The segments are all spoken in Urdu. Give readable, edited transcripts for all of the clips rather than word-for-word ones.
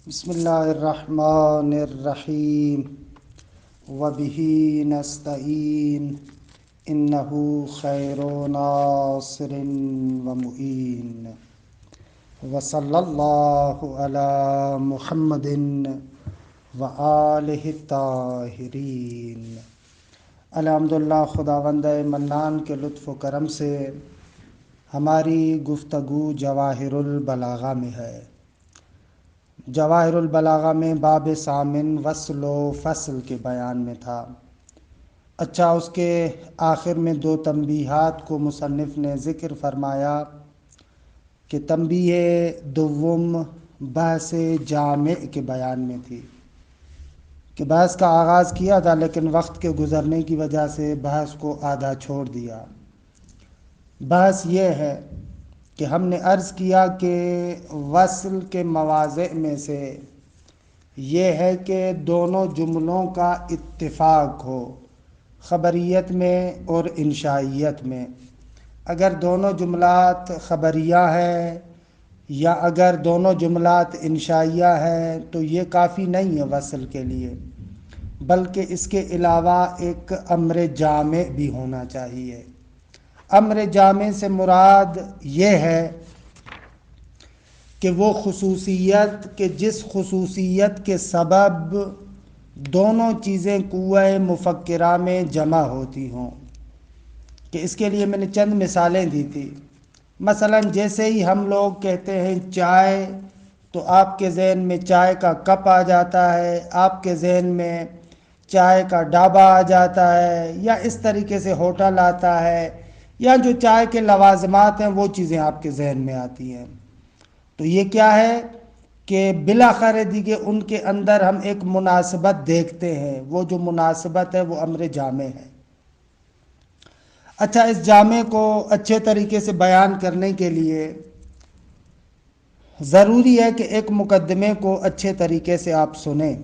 بسم اللہ الرحمن الرحیم وبہ نستعین انہ خیر ناصر ومعین وصلی اللہ علی محمد وآلہ الطاہرین۔ الحمدللہ، خداوند منان کے لطف و کرم سے ہماری گفتگو جواہر البلاغہ میں ہے۔ جواہر البلاغہ میں باب ثامن وصل و فصل کے بیان میں تھا۔ اچھا، اس کے آخر میں دو تنبیہات کو مصنف نے ذکر فرمایا کہ تنبیہ دوم بحث جامع کے بیان میں تھی کہ بحث کا آغاز کیا تھا لیکن وقت کے گزرنے کی وجہ سے بحث کو آدھا چھوڑ دیا۔ بحث یہ ہے کہ ہم نے عرض کیا کہ وصل کے مواضع میں سے یہ ہے کہ دونوں جملوں کا اتفاق ہو، خبریت میں اور انشائیت میں۔ اگر دونوں جملات خبریہ ہیں یا اگر دونوں جملات انشائیہ ہیں تو یہ کافی نہیں ہے وصل کے لیے، بلکہ اس کے علاوہ ایک امر جامع بھی ہونا چاہیے۔ امر جامع سے مراد یہ ہے کہ وہ خصوصیت کہ جس خصوصیت کے سبب دونوں چیزیں قوہ مفکرہ میں جمع ہوتی ہوں۔ کہ اس کے لیے میں نے چند مثالیں دی تھی۔ مثلا جیسے ہی ہم لوگ کہتے ہیں چائے تو آپ کے ذہن میں چائے کا کپ آ جاتا ہے، آپ کے ذہن میں چائے کا ڈابا آ جاتا ہے، یا اس طریقے سے ہوٹل آتا ہے، یا جو چائے کے لوازمات ہیں وہ چیزیں آپ کے ذہن میں آتی ہیں۔ تو یہ کیا ہے کہ بلاخر دیگه ان کے اندر ہم ایک مناسبت دیکھتے ہیں، وہ جو مناسبت ہے وہ امر جامع ہے۔ اچھا، اس جامع کو اچھے طریقے سے بیان کرنے کے لیے ضروری ہے کہ ایک مقدمے کو اچھے طریقے سے آپ سنیں۔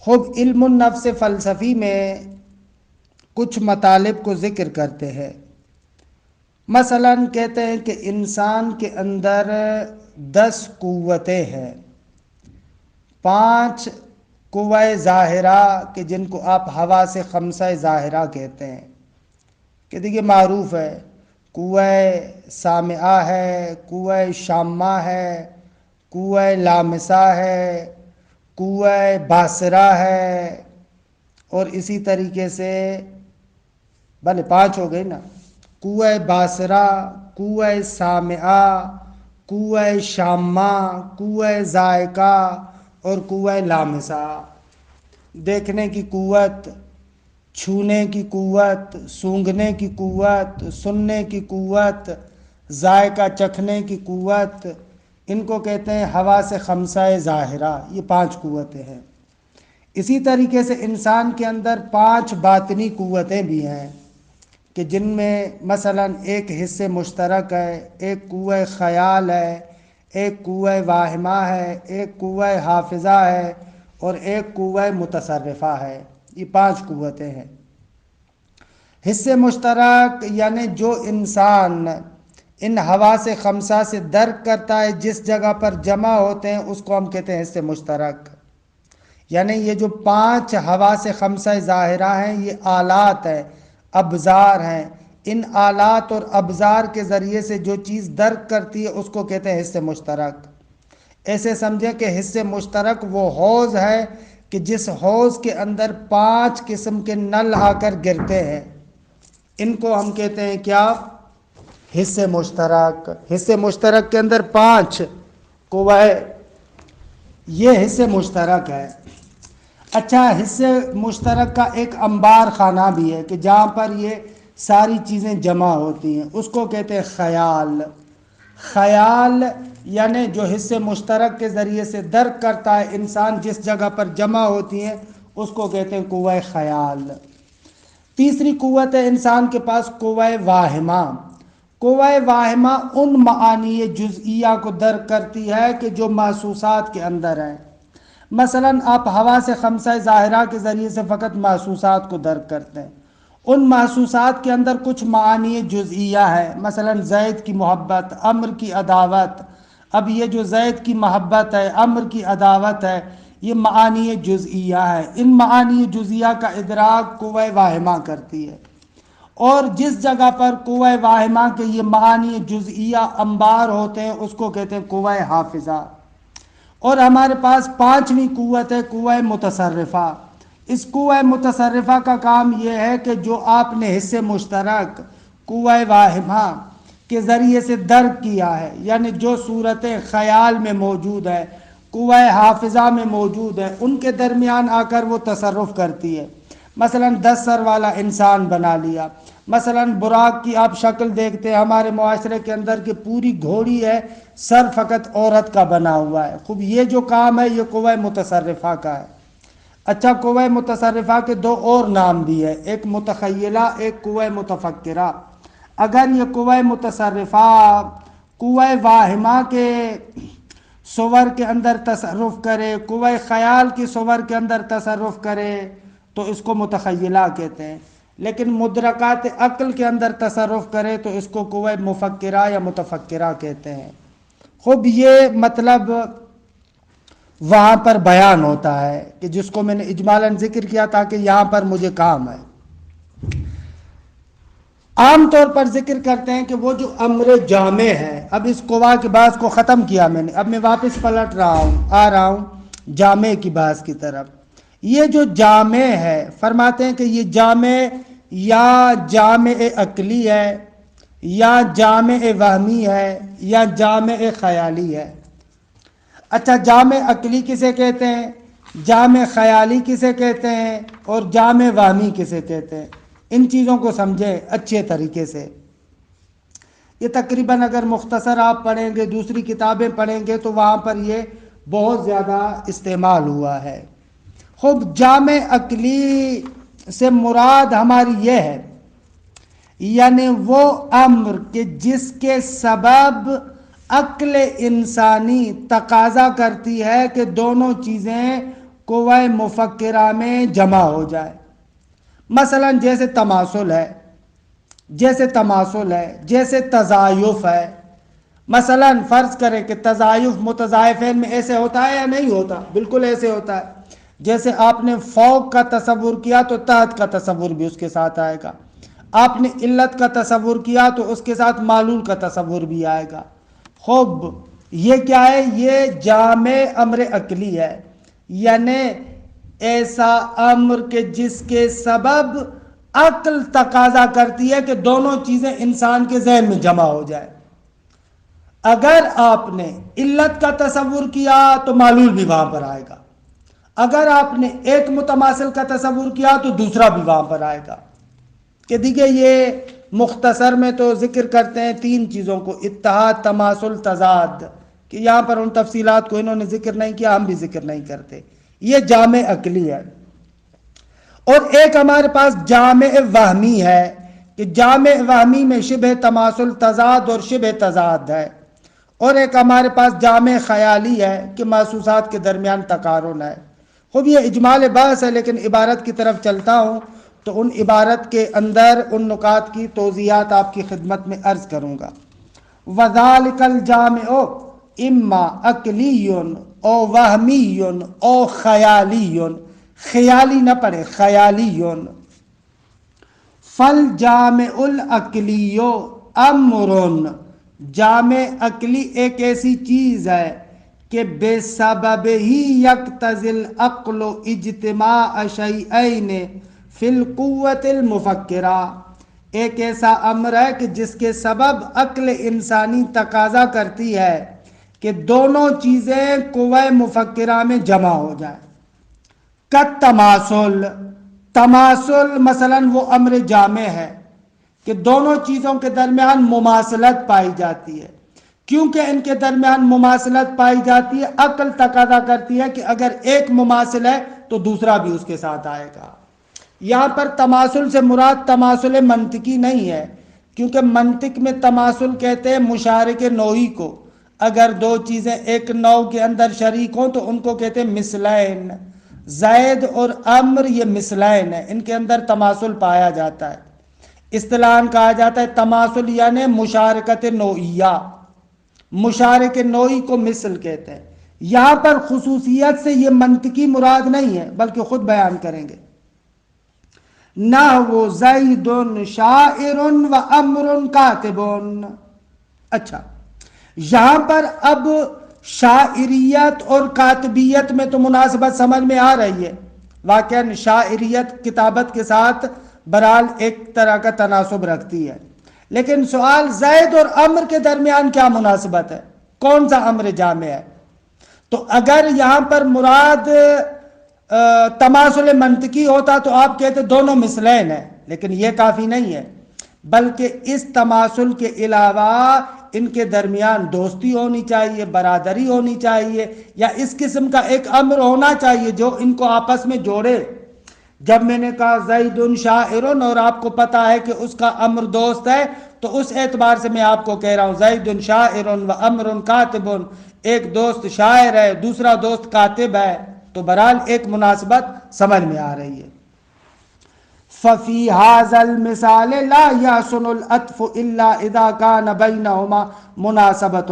خود علم النفس فلسفی میں کچھ مطالب کو ذکر کرتے ہیں۔ مثلا کہتے ہیں کہ انسان کے اندر 10 قوتیں ہیں، 5 قوہ ظاہرہ کہ جن کو آپ حواس خمسہ ظاہرہ کہتے ہیں، کہ دیکھیے معروف ہے، قوہ سامعہ ہے، قوہ شامہ ہے، قوہ لامسہ ہے، قوہ باصرہ ہے، اور اسی طریقے سے 5 ہو گئی نا، قوہ باصرہ، قوہ سامعہ، قوہ شامہ، قوہ ذائقہ اور قوہ لامسہ۔ دیکھنے کی قوت، چھونے کی قوت، سونگھنے کی قوت، سننے کی قوت، ذائقہ چکھنے کی قوت، ان کو کہتے ہیں حواس خمسہ ظاہرہ۔ یہ 5 قوتیں ہیں۔ اسی طریقے سے انسان کے اندر 5 باطنی قوتیں بھی ہیں کہ جن میں مثلا ایک حصے مشترک ہے، ایک قوہ خیال ہے، ایک قوہ واہمہ ہے، ایک قوہ حافظہ ہے اور ایک قوہ متصرفہ ہے۔ یہ 5 قوتیں ہیں۔ حصے مشترک یعنی جو انسان ان حواس خمسہ سے درک کرتا ہے، جس جگہ پر جمع ہوتے ہیں اس کو ہم کہتے ہیں حصے مشترک۔ یعنی یہ جو 5 حواس خمسہ ظاہرہ ہیں یہ آلات ہیں، ابزار ہیں۔ ان آلات اور ابزار کے ذریعے سے جو چیز درک کرتی ہے اس کو کہتے ہیں حصے مشترک۔ ایسے سمجھیں کہ حصے مشترک وہ حوض ہے کہ جس حوض کے اندر 5 قسم کے نل آ کر گرتے ہیں، ان کو ہم کہتے ہیں کیا؟ حصے مشترک۔ حصے مشترک کے اندر 5 قوہ، یہ حصے مشترک ہے۔ اچھا، حصے مشترک کا ایک انبار خانہ بھی ہے کہ جہاں پر یہ ساری چیزیں جمع ہوتی ہیں، اس کو کہتے ہیں خیال۔ خیال یعنی جو حصے مشترک کے ذریعے سے درک کرتا ہے انسان، جس جگہ پر جمع ہوتی ہیں اس کو کہتے ہیں قوہ خیال۔ تیسری قوت ہے انسان کے پاس قوہ واہمہ۔ قوہ واہمہ ان معانی جزئیہ کو درک کرتی ہے کہ جو محسوسات کے اندر ہیں۔ مثلا آپ حواس خمسہ ظاہرہ کے ذریعے سے فقط محسوسات کو درک کرتے ہیں، ان محسوسات کے اندر کچھ معانی جزئیہ ہے، مثلا زید کی محبت، عمر کی عداوت، اب یہ جو زید کی محبت ہے، عمر کی عداوت ہے، یہ معانی جزئیہ ہے۔ ان معانی جزئیہ کا ادراک قوہ واہمہ کرتی ہے، اور جس جگہ پر قوہ واہمہ کے یہ معانی جزئیہ انبار ہوتے ہیں اس کو کہتے ہیں قوہ حافظہ۔ اور ہمارے پاس پانچویں قوت ہے قوہ متصرفہ۔ اس قوہ متصرفہ کا کام یہ ہے کہ جو آپ نے حصے مشترک قوہ واہمہ کے ذریعے سے درک کیا ہے، یعنی جو صورتیں خیال میں موجود ہے، قوہ حافظہ میں موجود ہے، ان کے درمیان آ کر وہ تصرف کرتی ہے۔ مثلا 10 سر والا انسان بنا لیا، مثلا براق کی آپ شکل دیکھتے ہیں ہمارے معاشرے کے اندر کہ پوری گھوڑی ہے، سر فقط عورت کا بنا ہوا ہے۔ خوب یہ جو کام ہے یہ قوہ متصرفہ کا ہے۔ اچھا، قوہ متصرفہ کے دو اور نام بھی ہے، ایک متخیلہ، ایک قوہ متفکرہ۔ اگر یہ قوہ متصرفہ قوہ واہمہ کے صور کے اندر تصرف کرے، قوہ خیال کی صور کے اندر تصرف کرے تو اس کو متخیلہ کہتے ہیں، لیکن مدرکات عقل کے اندر تصرف کرے تو اس کو قوہ مفکرہ یا متفکرہ کہتے ہیں۔ خوب یہ مطلب وہاں پر بیان ہوتا ہے کہ جس کو میں نے اجمالاً ذکر کیا تاکہ یہاں پر مجھے کام ہے۔ عام طور پر ذکر کرتے ہیں کہ وہ جو امر جامع ہے، اب اس قوا کی بحث کو ختم کیا میں نے، اب میں واپس پلٹ رہا ہوں، آ رہا ہوں جامع کی بحث کی طرف۔ یہ جو جامع ہے، فرماتے ہیں کہ یہ جامع یا جامع عقلی ہے، یا جامع وہمی ہے، یا جامع خیالی ہے۔ اچھا، جامع عقلی کسے کہتے ہیں، جامع خیالی کسے کہتے ہیں، اور جامع وہمی کسے کہتے ہیں؟ ان چیزوں کو سمجھیں اچھے طریقے سے۔ یہ تقریباً اگر مختصر آپ پڑھیں گے، دوسری کتابیں پڑھیں گے تو وہاں پر یہ بہت زیادہ استعمال ہوا ہے۔ خوب جامع عقلی سے مراد ہماری یہ ہے، یعنی وہ امر کہ جس کے سبب عقل انسانی تقاضا کرتی ہے کہ دونوں چیزیں قوہ مفکرہ میں جمع ہو جائے۔ مثلا جیسے تماثل ہے، جیسے تضایف ہے۔ مثلا فرض کریں کہ تضایف متضایفین میں ایسے ہوتا ہے یا نہیں ہوتا؟ بالکل ایسے ہوتا ہے۔ جیسے آپ نے فوق کا تصور کیا تو تحت کا تصور بھی اس کے ساتھ آئے گا، آپ نے علت کا تصور کیا تو اس کے ساتھ معلول کا تصور بھی آئے گا۔ خوب یہ کیا ہے؟ یہ جامع امر عقلی ہے، یعنی ایسا امر کہ جس کے سبب عقل تقاضا کرتی ہے کہ دونوں چیزیں انسان کے ذہن میں جمع ہو جائے۔ اگر آپ نے علت کا تصور کیا تو معلول بھی وہاں پر آئے گا، اگر آپ نے ایک متماثل کا تصور کیا تو دوسرا بھی وہاں پر آئے گا۔ کہ دیکھیے یہ مختصر میں تو ذکر کرتے ہیں 3 چیزوں کو، اتحاد، تماثل، تضاد، کہ یہاں پر ان تفصیلات کو انہوں نے ذکر نہیں کیا، ہم بھی ذکر نہیں کرتے۔ یہ جامع عقلی ہے۔ اور ایک ہمارے پاس جامع وہمی ہے کہ جامع وہمی میں شبہ تماثل، تضاد اور شبہ تضاد ہے۔ اور ایک ہمارے پاس جامع خیالی ہے کہ محسوسات کے درمیان تقارن ہے۔ خوب یہ اجمال بحث ہے، لیکن عبارت کی طرف چلتا ہوں تو ان عبارت کے اندر ان نکات کی توضیحات آپ کی خدمت میں عرض کروں گا۔ وَذَلِكَ الْجَامِعُ اِمَّا عَقْلِيٌّ او وَهْمِيٌّ او خیالیٌ، خیالی نہ پڑھے، خیالیٌ۔ فَالْجَامِعُ الْعَقْلِيُّ أَمْرٌ، جامع عقلی ایک ایسی چیز ہے کہ بے سبب ہی یقتضی العقل اجتماع شیئین فی القوۃ المفکرہ، ایک ایسا امر ہے کہ جس کے سبب عقل انسانی تقاضا کرتی ہے کہ دونوں چیزیں قوہ مفکرہ میں جمع ہو جائیں۔ کالتماثل، تماثل مثلا وہ امر جامع ہے کہ دونوں چیزوں کے درمیان مماثلت پائی جاتی ہے۔ کیونکہ ان کے درمیان مماثلت پائی جاتی ہے، عقل تقاضا کرتی ہے کہ اگر ایک مماثل ہے تو دوسرا بھی اس کے ساتھ آئے گا۔ یہاں پر تماثل سے مراد تماثل منطقی نہیں ہے، کیونکہ منطق میں تماثل کہتے ہیں مشارک نوعی کو۔ اگر 2 چیزیں ایک نوع کے اندر شریک ہوں تو ان کو کہتے ہیں مثلین۔ زید اور عمر یہ مثلین ہیں، ان کے اندر تماثل پایا جاتا ہے۔ اصطلاحاً کہا جاتا ہے تماثل یعنی مشارکت نوعیہ، مشارک نوعی کو مثل کہتے ہیں۔ یہاں پر خصوصیت سے یہ منطقی مراد نہیں ہے بلکہ خود بیان کریں گے۔ نحو زید شاعر و امر کاتب۔ اچھا، یہاں پر اب شاعریت اور کاتبیت میں تو مناسبت سمجھ میں آ رہی ہے، واقعاً شاعریت کتابت کے ساتھ برحال ایک طرح کا تناسب رکھتی ہے، لیکن سوال زید اور امر کے درمیان کیا مناسبت ہے؟ کون سا امر جامع ہے؟ تو اگر یہاں پر مراد تماثل منطقی ہوتا تو آپ کہتے دونوں مثلین ہیں، لیکن یہ کافی نہیں ہے، بلکہ اس تماثل کے علاوہ ان کے درمیان دوستی ہونی چاہیے، برادری ہونی چاہیے، یا اس قسم کا ایک امر ہونا چاہیے جو ان کو آپس میں جوڑے۔ جب میں نے کہا زید شاعر اور آپ کو پتا ہے کہ اس کا امر دوست ہے، تو اس اعتبار سے میں آپ کو کہہ رہا ہوں زید شاعر و امر کاتب، ایک دوست شاعر ہے دوسرا دوست کاتب ہے، تو بہرحال ایک مناسبت سمجھ میں آ رہی ہے۔ ففی هذا المثال لا يحسن العطف الا اذا كان بينهما مناسبۃ،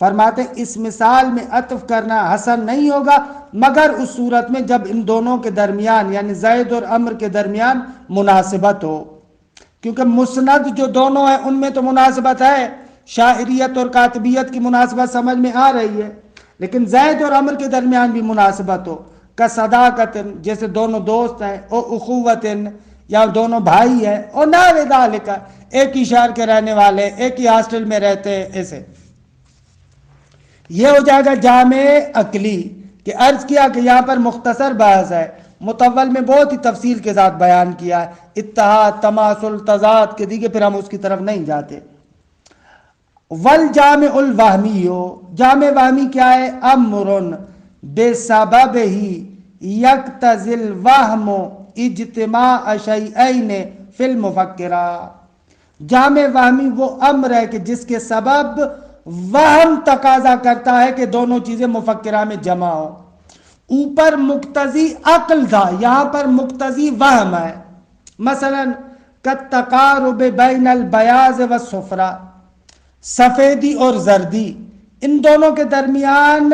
فرماتے اس مثال میں عطف کرنا حسن نہیں ہوگا مگر اس صورت میں جب ان دونوں کے درمیان یعنی زید اور امر کے درمیان مناسبت ہو، کیونکہ مسند جو دونوں ہیں ان میں تو مناسبت ہے، شاعریت اور کاتبیت کی مناسبت سمجھ میں آ رہی ہے، لیکن زید اور امر کے درمیان بھی مناسبت ہو، کا صداقت جیسے دونوں دوست ہیں، او اخوت یا دونوں بھائی ہیں، اور نحو ذالک ایک ہی شہر کے رہنے والے ایک ہی ہاسٹل میں رہتے ہیں، ایسے یہ ہو جائے گا جامع عقلی۔ کہ عرض کیا کہ یہاں پر مختصر بحث ہے، مطول میں بہت ہی تفصیل کے ساتھ بیان کیا ہے، اتحاد تماثل تضاد کے دیگے، پھر ہم اس کی طرف نہیں جاتے۔ والجامع الوہمی، جامع وہمی کیا ہے؟ امر بسبب ہی یقتضی الوہم اجتماع شیئین فی المفکرہ، جامع وہمی وہ امر ہے کہ جس کے سبب وہم تقاضا کرتا ہے کہ دونوں چیزیں مفکرہ میں جمع ہو۔ اوپر مقتضی عقل تھا، یہاں پر مقتضی وہم ہے، مثلا کالتقارب بین البیاض والصفرا، سفیدی اور زردی، ان دونوں کے درمیان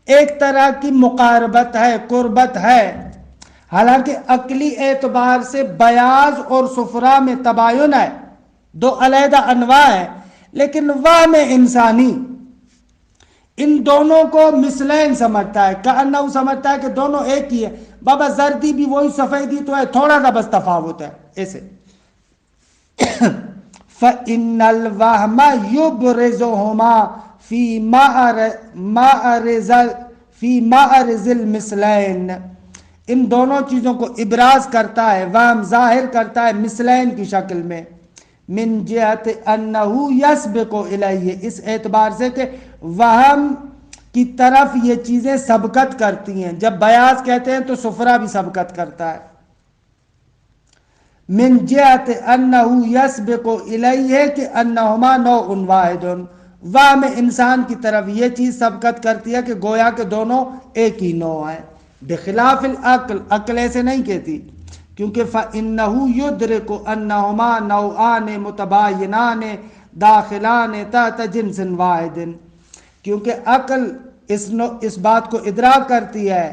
ایک طرح کی مقاربت ہے، قربت ہے، حالانکہ عقلی اعتبار سے بیاض اور صفرا میں تباین ہے، دو علیحدہ انواع ہیں، لیکن وہم انسانی ان دونوں کو مثلین سمجھتا ہے، کأنہ سمجھتا ہے کہ دونوں ایک ہی ہے، بابا زردی بھی وہی سفیدی تو ہے، تھوڑا سا بس تفاوت ہے، ایسے۔ فَإِنَّ الْوَهْمَ يُبْرِزُهُمَا فِي مَعْرِضِ الْمِثْلَيْنِ، ان دونوں چیزوں کو ابراز کرتا ہے، وہم ظاہر کرتا ہے مثلین کی شکل میں، من جہت انہو یسبق الیہ، اس اعتبار سے کہ وہم کی طرف یہ چیزیں سبقت کرتی ہیں، جب بیاض کہتے ہیں تو صفرا بھی سبقت کرتا ہے، من جہت انہو یسبق الیہ کہ انہما نوع واحد، وہم انسان کی طرف یہ چیز سبقت کرتی ہے کہ گویا کہ دونوں ایک ہی نوع ہیں، بخلاف العقل، عقل ایسے نہیں کہتی، کیونکہ فَإِنَّهُ يُدْرِكُ أَنَّهُمَا نَوْعَانِ مُتَبَايِنَانِ دَاخِلَانِ تَحْتَ جِنْسٍ وَاحِدٍ، کیونکہ عقل اس بات کو ادراک کرتی ہے،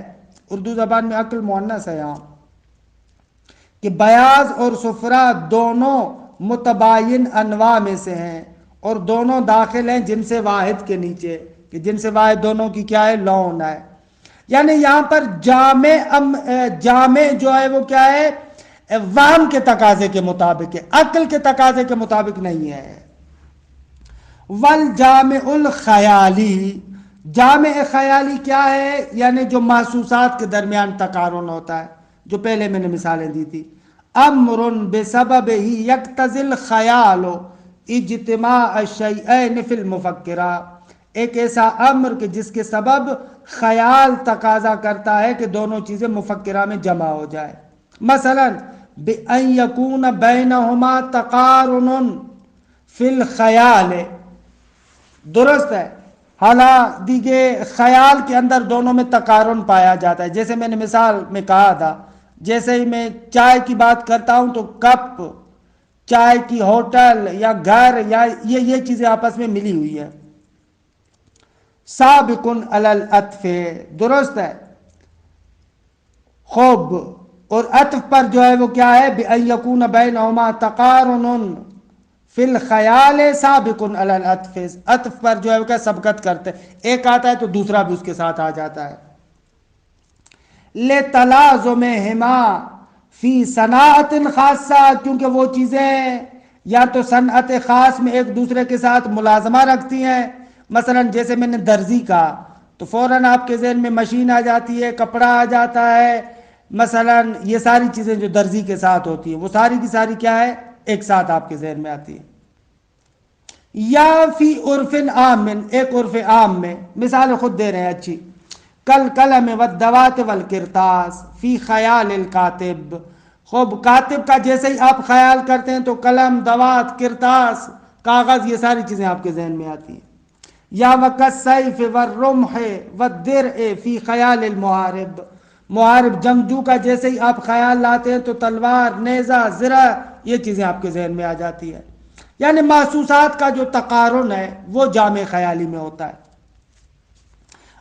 اردو زبان میں عقل مؤنث ہے یہاں، کہ بیاض اور صفرا دونوں متباین انواع میں سے ہیں اور دونوں داخل ہیں جنس واحد کے نیچے، کہ جنس واحد دونوں کی کیا ہے؟ لون ہے، یعنی یہاں پر جامع جو ہے وہ کیا ہے؟ وہم کے تقاضے کے مطابق ہے، عقل کے تقاضے کے مطابق نہیں ہے۔ والجامع الخیالی، جامع خیالی کیا ہے؟ یعنی جو محسوسات کے درمیان تقارن ہوتا ہے، جو پہلے میں نے مثالیں دی تھی، امر بسبب ہی یقتضی الخیال اجتماع الشیئین فی المفکرہ، ایک ایسا امر کہ جس کے سبب خیال تقاضا کرتا ہے کہ دونوں چیزیں مفکرہ میں جمع ہو جائے، مثلا بِأَن يَكُونَ بَيْنَهُمَا تَقَارُنٌ فِي الْخَيَالِ، درست ہے، حالانکہ خیال کے اندر دونوں میں تقارن پایا جاتا ہے، جیسے میں نے مثال میں کہا تھا، جیسے ہی میں چائے کی بات کرتا ہوں تو کپ، چائے کی ہوٹل یا گھر، یا یہ چیزیں آپس میں ملی ہوئی ہے، سابق علی العطف، درست ہے. خوب، اور عطف پر جو ہے وہ کیا ہے؟ بأن یکون بینہما تقارن فی الخیال سابق علی العطف، عطف پر جو ہے وہ کیا سبقت کرتے، ایک آتا ہے تو دوسرا بھی اس کے ساتھ آ جاتا ہے. لتلازمہما فی صناعت خاصہ، کیونکہ وہ چیزیں یا تو صنعت خاص میں ایک دوسرے کے ساتھ ملازمہ رکھتی ہیں. مثلا جیسے میں نے درزی کہا تو فوراً آپ کے ذہن میں مشین آ جاتی ہے، کپڑا آ جاتا ہے، مثلا یہ ساری چیزیں جو درزی کے ساتھ ہوتی ہیں وہ ساری کی ساری کیا ہے؟ ایک ساتھ آپ کے ذہن میں آتی ہے. یا فی عرف عام، ایک عرف عام میں، مثال خود دے رہے ہیں اچھی، کل قلم والدوات والقرطاس فی خیال الکاتب. خوب، کاتب کا جیسے ہی آپ خیال کرتے ہیں تو قلم، دوات، کرتاس، کاغذ، یہ ساری چیزیں آپ کے ذہن میں آتی ہیں. یا وکالسیف والرمح والدرع فی خیال المحارب، محارب جنگجو کا جیسے ہی آپ خیال لاتے ہیں تو تلوار، نیزہ، زرہ، یہ چیزیں آپ کے ذہن میں آ جاتی ہیں. یعنی محسوسات کا جو تقارن ہے وہ جامع خیالی میں ہوتا ہے.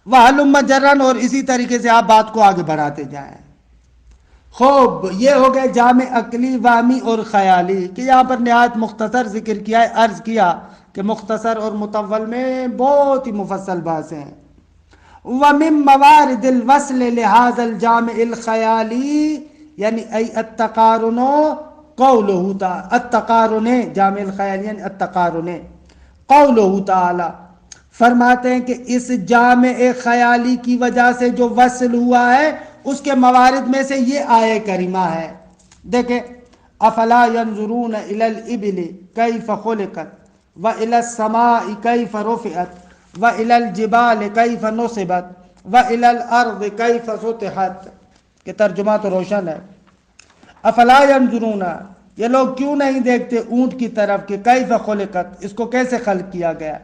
وَهَلُمَّ جَرًّا، اور اسی طریقے سے آپ بات کو آگے بڑھاتے جائیں. خوب، یہ ہو گئے جامع عقلی، وہمی اور خیالی، کہ یہاں پر نہایت مختصر ذکر کیا ہے. عرض کیا کہ مختصر اور مطول میں بہت ہی مفصل بحثیں ہیں. وَمِن مَوَارِدِ الْوَصْلِ لِهَذَا الْجَامِعِ الْخَيَالِي، یعنی ای التقارن قولہ تعالی، التقارن جامع الخیال یعنی التقارن قولہ تعالی، فرماتے ہیں کہ اس جامع خیالی کی وجہ سے جو وصل ہوا ہے اس کے موارد میں سے یہ آیہ کریمہ ہے. دیکھیں، افلا ينظرون الى الابل کیف خلقت والى السماء کیف رفعت والى الجبال کیف نصبت والى الارض کیف سطحت، کہ ترجمہ تو روشن ہے. افلا ينظرون، یہ لوگ کیوں نہیں دیکھتے اونٹ کی طرف کہ کیف خلقت، اس کو کیسے خلق کیا گیا،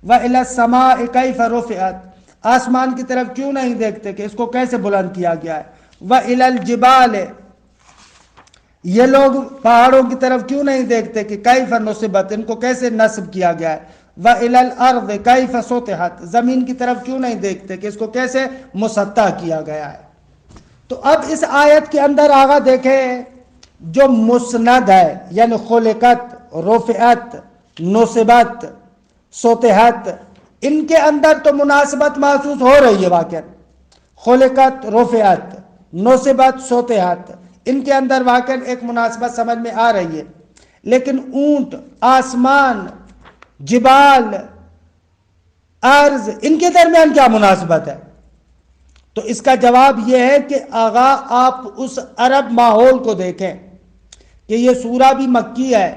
وَإِلَى السَّمَاءِ كَيْفَ رُفِعَتْ، آسمان کی طرف کیوں نہیں دیکھتے کہ اس کو کیسے بلند کیا گیا ہے، وَإِلَى الْجِبَالِ، یہ لوگ پہاڑوں کی طرف کیوں نہیں دیکھتے کہ كَيْفَ نُصِبَتْ، ان کو کیسے نصب کیا گیا ہے، وَإِلَى الْأَرْضِ كَيْفَ سُطِحَتْ، زمین کی طرف کیوں نہیں دیکھتے کہ اس کو کیسے مسطح کیا گیا ہے. تو اب اس آیت کے اندر آگا دیکھیں، جو مسند ہے یعنی خلقت، رفعت، نصبت، سطحت، ان کے اندر تو مناسبت محسوس ہو رہی ہے. واقعا خلقت، رفعت، نصبت، سطحت، ان کے اندر واقعا ایک مناسبت سمجھ میں آ رہی ہے. لیکن اونٹ، آسمان، جبال، ارض، ان کے درمیان کیا مناسبت ہے؟ تو اس کا جواب یہ ہے کہ آغا آپ اس عرب ماحول کو دیکھیں کہ یہ سورہ بھی مکی ہے.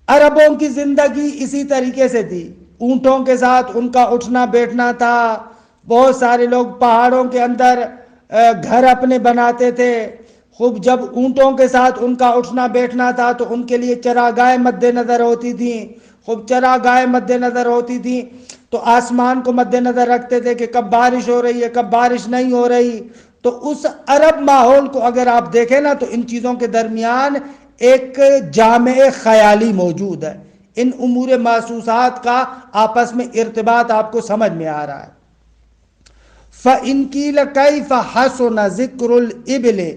عربوں کی زندگی اسی طریقے سے تھی، اونٹوں کے ساتھ ان کا اٹھنا بیٹھنا تھا. بہت سارے لوگ پہاڑوں کے اندر گھر اپنے بناتے تھے. خوب، جب اونٹوں کے ساتھ ان کا اٹھنا بیٹھنا تھا تو ان کے لیے چراگاہیں مد نظر ہوتی تھیں. خوب، چراگاہیں مد نظر ہوتی تھیں تو آسمان کو مد نظر رکھتے تھے کہ کب بارش ہو رہی ہے، کب بارش نہیں ہو رہی. تو اس عرب ماحول کو اگر آپ دیکھیں نا تو ان چیزوں کے درمیان ایک جامع خیالی موجود ہے. ان امور محسوسات کا آپس میں ارتباط آپ کو سمجھ میں آ رہا ہے. فَإِنْ قِيلَ كَيْفَ حَسُنَ ذِكْرُ الْإِبْلِ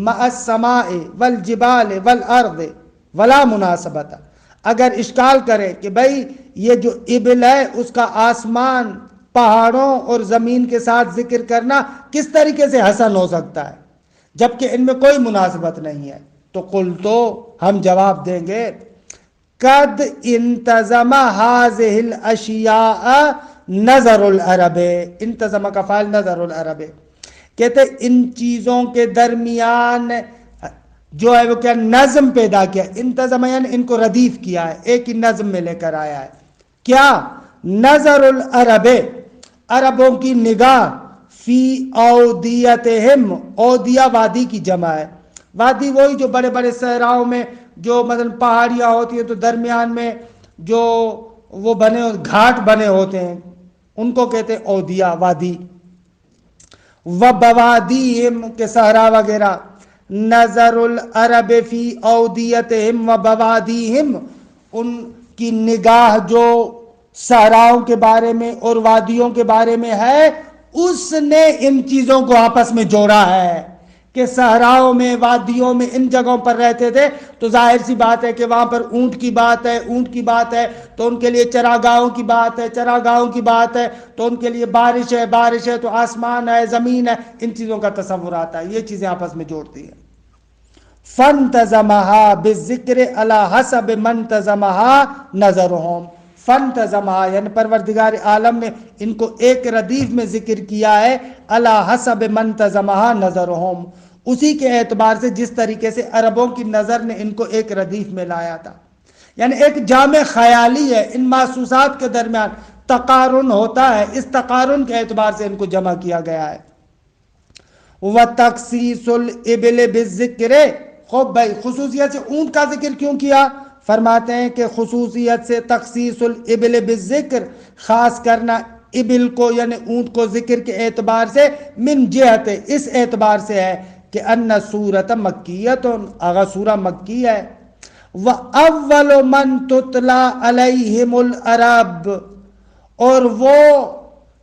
مَعَ السَّمَاءِ وَالْجِبَالِ وَالْأَرْضِ وَلَا مُنَاسَبَةَ، اگر اشکال کرے کہ بھئی یہ جو ابل ہے اس کا آسمان، پہاڑوں اور زمین کے ساتھ ذکر کرنا کس طریقے سے حسن ہو سکتا ہے جبکہ ان میں کوئی مناسبت نہیں ہے، تو قل، تو ہم جواب دیں گے، قد انتظم هذه الاشیاء نظر العرب، انتظم کا فعل نظر العرب، کہتے ان چیزوں کے درمیان جو ہے وہ کیا نظم پیدا کیا. انتظم یعنی ان کو ردیف کیا ہے، ایک ہی نظم میں لے کر آیا ہے. کیا؟ نظر العرب، عربوں کی نگاہ، فی اودیتہم، اودیہ وادی کی جمع ہے. وادی وہی جو بڑے بڑے صحراؤں میں جو مثلا پہاڑیاں ہوتی ہیں تو درمیان میں جو وہ بنے گھاٹ بنے ہوتے ہیں ان کو کہتے ہیں اودیہ، وادی. وبوادیہم کے صحرا وغیرہ. نظر العرب فی اودیتہم وبوادیہم، ان کی نگاہ جو صحراؤں کے بارے میں اور وادیوں کے بارے میں ہے، اس نے ان چیزوں کو آپس میں جوڑا ہے کہ صحراؤں میں، وادیوں میں، ان جگہوں پر رہتے تھے تو ظاہر سی بات ہے کہ وہاں پر اونٹ کی بات ہے، اونٹ کی بات ہے تو ان کے لیے چراگاہوں کی بات ہے، چراگاہوں کی بات ہے تو ان کے لیے بارش ہے، بارش ہے تو آسمان ہے، زمین ہے، ان چیزوں کا تصور آتا ہے، یہ چیزیں آپس میں جوڑتی ہیں۔ فَانْتَظَمَهَا بِالذِّكْرِ عَلَى حَسَبِ مَنْتَظَمَهَا نَظَرُهُمْ، فَانْتَظَمَهَا یعنی پروردگار عالم نے ان کو ایک ردیف میں ذکر کیا ہے، عَلَى حَسَبِ مَنْتَظَمَهَا نَظَرُهُمْ، اسی کے اعتبار سے جس طریقے سے عربوں کی نظر نے ان کو ایک ردیف میں لایا تھا۔ یعنی ایک جامع خیالی ہے، ان محسوسات کے درمیان تقارن ہوتا ہے، اس تقارن کے اعتبار سے ان کو جمع کیا گیا ہے۔ وَتَخْصِيصُ الْإِبِلِ بِالذِّكْرِ، خوب بھائی خصوصیت سے اونٹ کا ذکر کیوں کیا؟ فرماتے ہیں کہ خصوصیت سے تخصیص الابل بالذکر، خاص کرنا ابل کو یعنی اونٹ کو ذکر کے اعتبار سے، من جہت اس اعتبار سے ہے کہ ان سورۃ مکیۃ، آغا سورہ مکی ہے۔ وَأَوَّلُ مَن تُتْلَى عَلَيْهِمُ الْعَرَبُ، اور وہ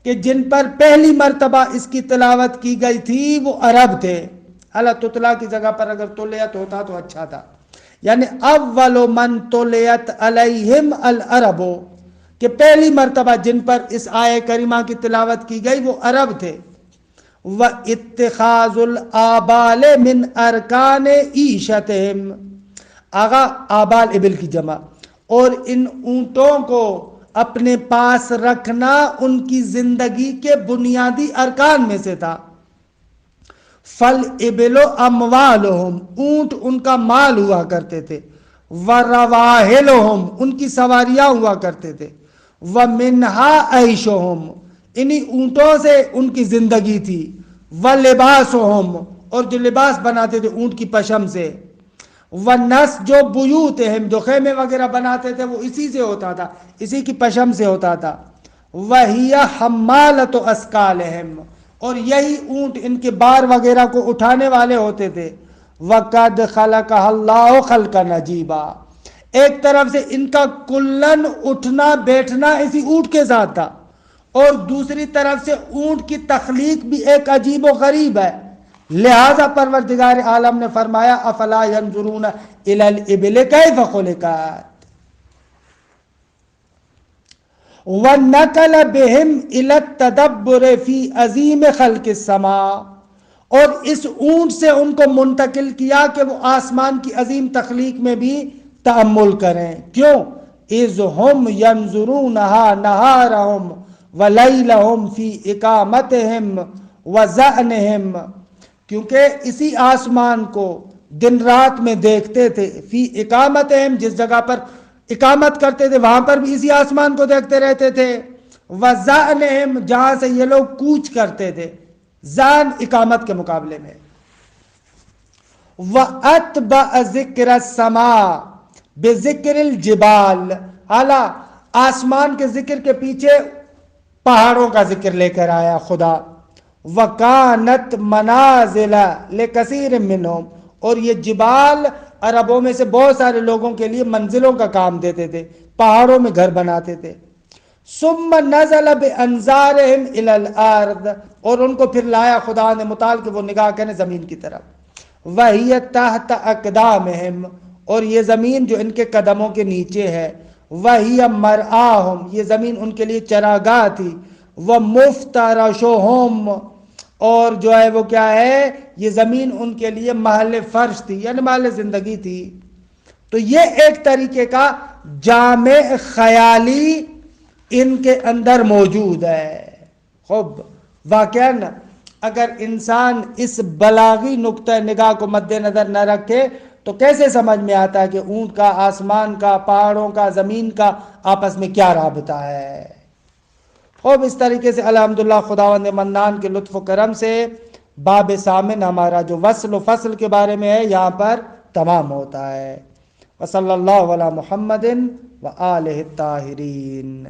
کہ جن پر پہلی مرتبہ اس کی تلاوت کی گئی تھی وہ عرب تھے۔ اللہ تطلا کی جگہ پر اگر تولیت ہوتا تو اچھا تھا، یعنی اول من تولیت علیہم العرب، کہ پہلی مرتبہ جن پر اس آیہ کریمہ کی تلاوت کی گئی وہ عرب تھے۔ وَاتِّخَاذُ الْآبَالِ مِنْ أَرْكَانِ عِيشَتِهِمْ، آغا آبال ابل کی جمع، اور ان اونٹوں کو اپنے پاس رکھنا ان کی زندگی کے بنیادی ارکان میں سے تھا۔ فَالْإِبِلُ أَمْوَالُهُمْ، اونٹ ان کا مال ہوا کرتے تھے۔ وَرَوَاحِلُهُمْ، ان کی سواریاں ہوا کرتے تھے۔ وَمِنْهَا عَيْشُهُمْ، انہی اونٹوں سے ان کی زندگی تھی۔ وَلِبَاسُهُمْ، اور جو لباس بناتے تھے اونٹ کی پشم سے۔ وَنَسْجُ بُيُوتِهِمْ، جو خیمے وغیرہ بناتے تھے وہ اسی سے ہوتا تھا، اسی کی پشم سے ہوتا تھا۔ وَهِيَ حَمَّالَةُ أَثْقَالِهِمْ، اور یہی اونٹ ان کے بار وغیرہ کو اٹھانے والے ہوتے تھے۔ وَقَدْ خَلَقَهَا اللَّهُ خَلْقًا عَجِيبًا، ایک طرف سے ان کا کلن اٹھنا بیٹھنا اسی اونٹ کے ساتھ تھا، اور دوسری طرف سے اونٹ کی تخلیق بھی ایک عجیب و غریب ہے۔ لہذا پروردگار عالم نے فرمایا افلا ينظرون الى الابل كيف خلقت وَنَقَلَ بِهِمْ إِلَى التَّدَبُّرِ فِي عَظِيمِ خَلْقِ السَّمَاءِ، اور اس اونٹ سے ان کو منتقل کیا کہ وہ آسمان کی عظیم تخلیق میں بھی تأمل کریں۔ کیوں؟ اِذْ هُمْ يَنظُرُونَهَا نَهَارَهُمْ وَلَيْلَهُمْ فِي إِقَامَتِهِمْ وَزَعْنِهِمْ، کیونکہ اسی آسمان کو دن رات میں دیکھتے تھے، فی اقامتہم، جس جگہ پر اقامت کرتے تھے وہاں پر بھی اسی آسمان کو دیکھتے رہتے تھے۔ وَزَعْنِهِمْ، جہاں سے یہ لوگ کوچ کرتے تھے، زان اقامت کے مقابلے میں۔ وَأَتْبَعَ ذِكْرَ السَّمَاءِ بِذِكْرِ الْجِبَالِ، اعلیٰ آسمان کے ذکر کے پیچھے پہاڑوں کا ذکر لے کر آیا خدا۔ وَكَانَتْ مَنَازِلَ لِكَثِيرٍ مِّنْهُمْ، اور یہ جبال عربوں میں سے بہت سارے لوگوں کے لیے منزلوں کا کام دیتے تھے، پہاڑوں میں گھر بناتے تھے۔ ثُمَّ نَزَلَ بِأَنظَارِهِمْ إِلَى الْأَرْضِ، اور ان کو پھر لایا خدا نے مطال کہ وہ نگاہ کریں زمین کی طرف۔ وَهِيَ تَحْتَ أَقْدَامِهِمْ، اور یہ زمین جو ان کے قدموں کے نیچے ہے۔ وَهِيَ مَرْآهُمْ، یہ زمین ان کے لیے چراگاہ تھی۔ وَمُفْتَرَشُهُمْ، اور جو ہے وہ کیا ہے، یہ زمین ان کے لیے محل فرش تھی، یعنی محل زندگی تھی۔ تو یہ ایک طریقے کا جامع خیالی ان کے اندر موجود ہے۔ خوب واقعاً اگر انسان اس بلاغی نقطہ نگاہ کو مد نظر نہ رکھے تو کیسے سمجھ میں آتا ہے کہ اونٹ کا، آسمان کا، پہاڑوں کا، زمین کا آپس میں کیا رابطہ ہے۔ خوب اس طریقے سے الحمدللہ خداوند منان کے لطف و کرم سے باب ثامن ہمارا جو وصل و فصل کے بارے میں ہے یہاں پر تمام ہوتا ہے۔ وصلی اللہ علی محمد و آلہ الطاہرین۔